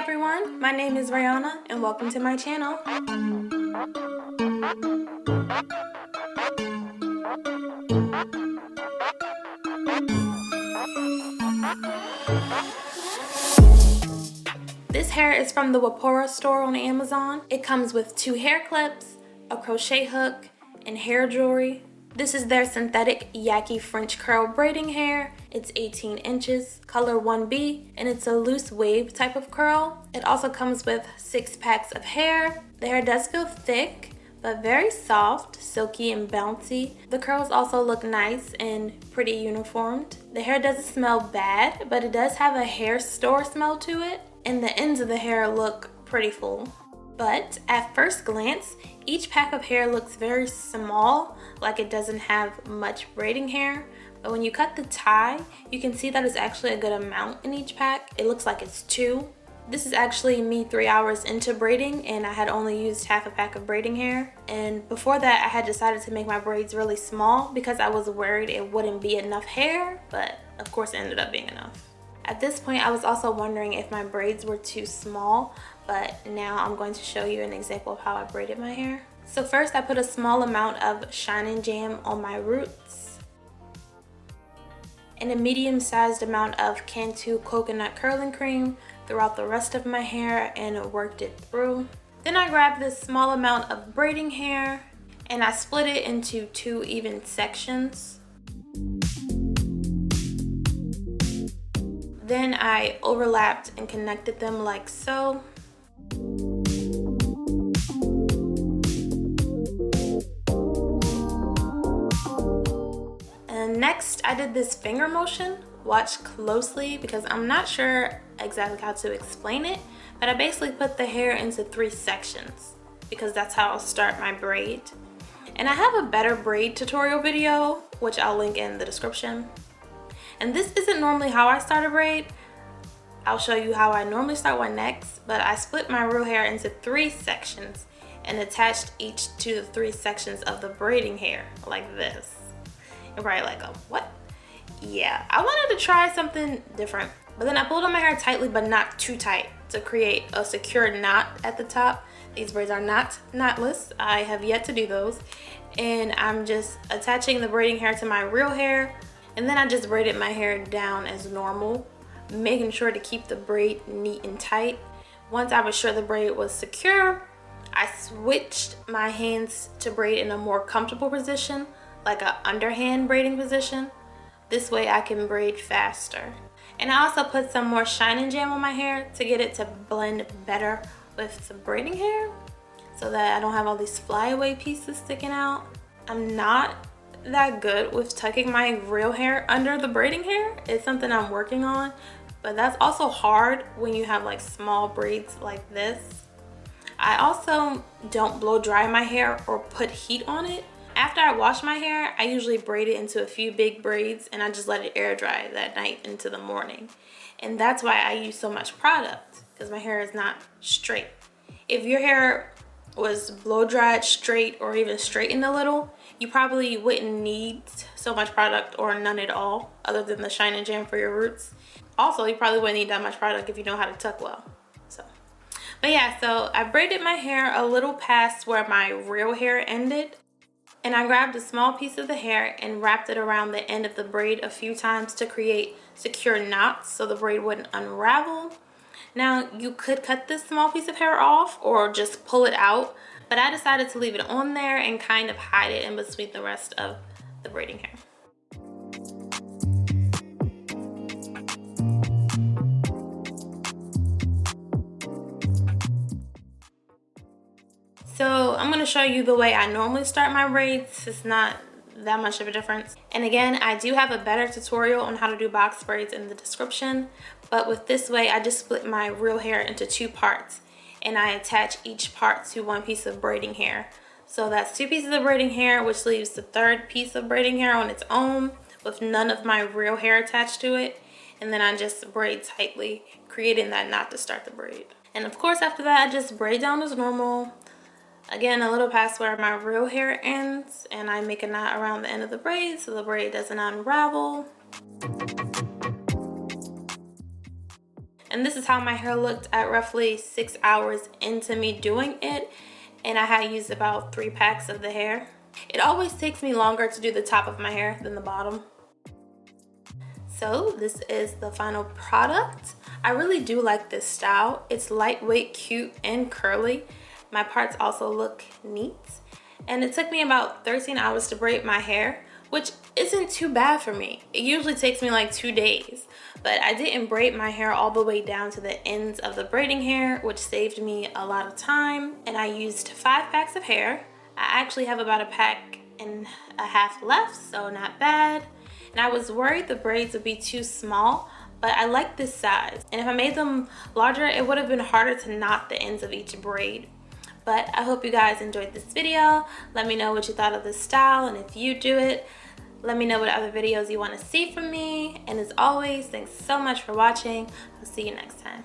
everyone, my name is Rihanna and welcome to my channel. This hair is from the Wapora store on Amazon. It comes with 2 hair clips, a crochet hook, and hair jewelry. This is their synthetic Yaki French curl braiding hair. It's 18 inches, color 1B, and it's a loose wave type of curl. It also comes with 6 packs of hair. The hair does feel thick, but very soft, silky, and bouncy. The curls also look nice and pretty uniformed. The hair doesn't smell bad, but it does have a hair store smell to it, and the ends of the hair look pretty full. But at first glance, each pack of hair looks very small, like it doesn't have much braiding hair. But when you cut the tie, you can see that it's actually a good amount in each pack. It looks like it's 2. This is actually me 3 hours into braiding, and I had only used half a pack of braiding hair. And before that, I had decided to make my braids really small because I was worried it wouldn't be enough hair, but of course it ended up being enough. At this point, I was also wondering if my braids were too small, but now I'm going to show you an example of how I braided my hair. So first, I put a small amount of Shine Jam on my roots and a medium-sized amount of Cantu coconut curling cream throughout the rest of my hair and worked it through. Then I grabbed this small amount of braiding hair and I split it into 2 even sections. Then I overlapped and connected them like so. And next I did this finger motion. Watch closely because I'm not sure exactly how to explain it, but I basically put the hair into 3 sections because that's how I'll start my braid. And I have a better braid tutorial video, which I'll link in the description. And this isn't normally how I start a braid. I'll show you how I normally start one next, but I split my real hair into 3 sections and attached each to the 3 sections of the braiding hair like this. You're probably like, oh, what? Yeah, I wanted to try something different, but then I pulled on my hair tightly but not too tight to create a secure knot at the top. These braids are not knotless. I have yet to do those. And I'm just attaching the braiding hair to my real hair, and then I just braided my hair down as normal, making sure to keep the braid neat and tight. Once I was sure the braid was secure, I switched my hands to braid in a more comfortable position, like an underhand braiding position. This way I can braid faster. And I also put some more Shine Jam on my hair to get it to blend better with the braiding hair so that I don't have all these flyaway pieces sticking out. I'm not that good with tucking my real hair under the braiding hair. It's something I'm working on, but that's also hard when you have like small braids like this. I also don't blow dry my hair or put heat on it. After I wash my hair, I usually braid it into a few big braids and I just let it air dry that night into the morning. And that's why I use so much product, because my hair is not straight. If your hair was blow dried straight or even straightened a little, you probably wouldn't need so much product or none at all other than the Shine Jam for your roots. Also, you probably wouldn't need that much product if you know how to tuck well. But yeah, so I braided my hair a little past where my real hair ended, and I grabbed a small piece of the hair and wrapped it around the end of the braid a few times to create secure knots so the braid wouldn't unravel. Now, you could cut this small piece of hair off or just pull it out, but I decided to leave it on there and kind of hide it in between the rest of the braiding hair. So I'm going to show you the way I normally start my braids. It's not that much of a difference. And again, I do have a better tutorial on how to do box braids in the description, but with this way, I just split my real hair into 2 parts and I attach each part to 1 piece of braiding hair. So that's 2 pieces of braiding hair, which leaves the 3rd piece of braiding hair on its own with none of my real hair attached to it. And then I just braid tightly, creating that knot to start the braid. And of course, after that, I just braid down as normal. Again, a little past where my real hair ends, and I make a knot around the end of the braid so the braid doesn't unravel. And this is how my hair looked at roughly 6 hours into me doing it, and I had used about 3 packs of the hair. It always takes me longer to do the top of my hair than the bottom. So this is the final product. I really do like this style. It's lightweight, cute, and curly. My parts also look neat. And it took me about 13 hours to braid my hair, which isn't too bad for me. It usually takes me like 2 days, but I didn't braid my hair all the way down to the ends of the braiding hair, which saved me a lot of time. And I used 5 packs of hair. I actually have about a pack and a half left, so not bad. And I was worried the braids would be too small, but I like this size. And if I made them larger, it would have been harder to knot the ends of each braid. But I hope you guys enjoyed this video. Let me know what you thought of this style, and if you do it, let me know what other videos you want to see from me. And as always, thanks so much for watching. I'll see you next time.